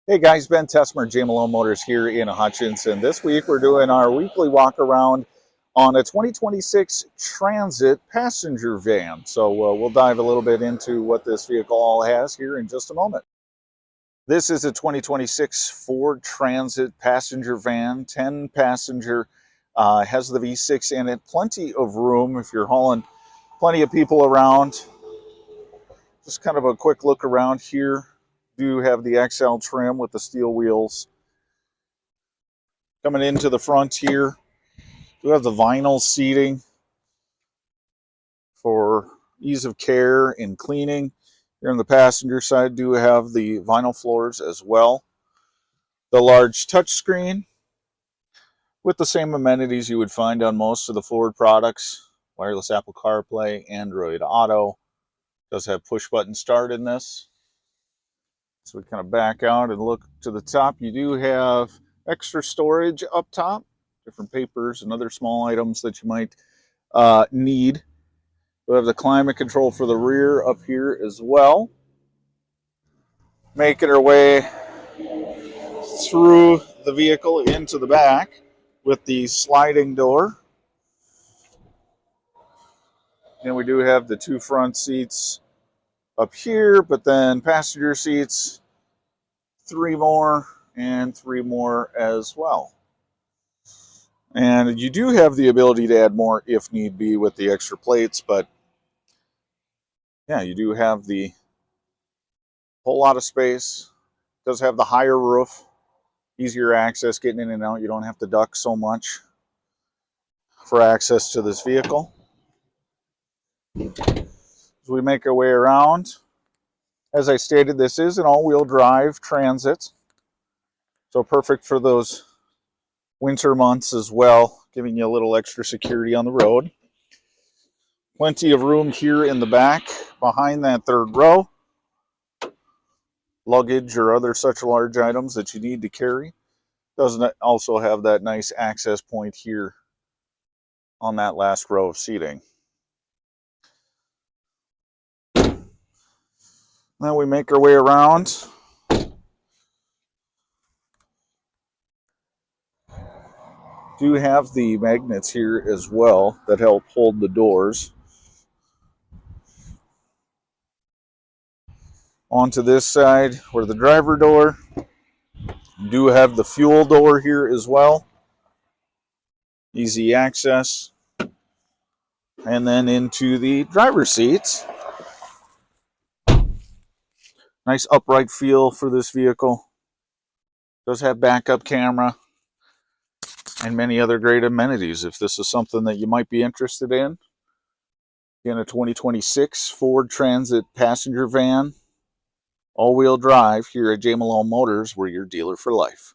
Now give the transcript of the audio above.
Hey guys, Ben Tessmer, J. Malone Motors here in Hutchinson. This week we're doing our weekly walk around on a 2026 Transit passenger van. So we'll dive a little bit into what this vehicle all has here in just a moment. This is a 2026 Ford Transit passenger van, 10 passenger, has the V6 in it, plenty of room if you're hauling plenty of people around. Just kind of a quick look around here. Do have the XL trim with the steel wheels. Coming into the front here, do have the vinyl seating for ease of care and cleaning. Here on the passenger side, do have the vinyl floors as well. The large touchscreen with the same amenities you would find on most of the Ford products. Wireless Apple CarPlay, Android Auto. Does have push button start in this. So we kind of back out and look to the top. You do have extra storage up top, different papers and other small items that you might need. We have the climate control for the rear up here as well. Making our way through the vehicle into the back with the sliding door. And we do have the two front seats up here, but then passenger seats, 3 more and 3 more as well. And you do have the ability to add more if need be with the extra plates, but yeah, you do have the whole lot of space. It does have the higher roof, easier access getting in and out. You don't have to duck so much for access to this vehicle. As we make our way around, as I stated, this is an all-wheel drive Transit, so perfect for those winter months as well, giving you a little extra security on the road. Plenty of room here in the back behind that third row. Luggage or other such large items that you need to carry. Doesn't also have that nice access point here on that last row of seating. Then we make our way around. Do have the magnets here as well that help hold the doors. Onto this side where the driver door. Do have the fuel door here as well. Easy access. And then into the driver's seats. Nice upright feel for this vehicle. Does have backup camera and many other great amenities if this is something that you might be interested in. Again, a 2026 Ford Transit passenger van, all-wheel drive here at J. Malone Motors. We're your dealer for life.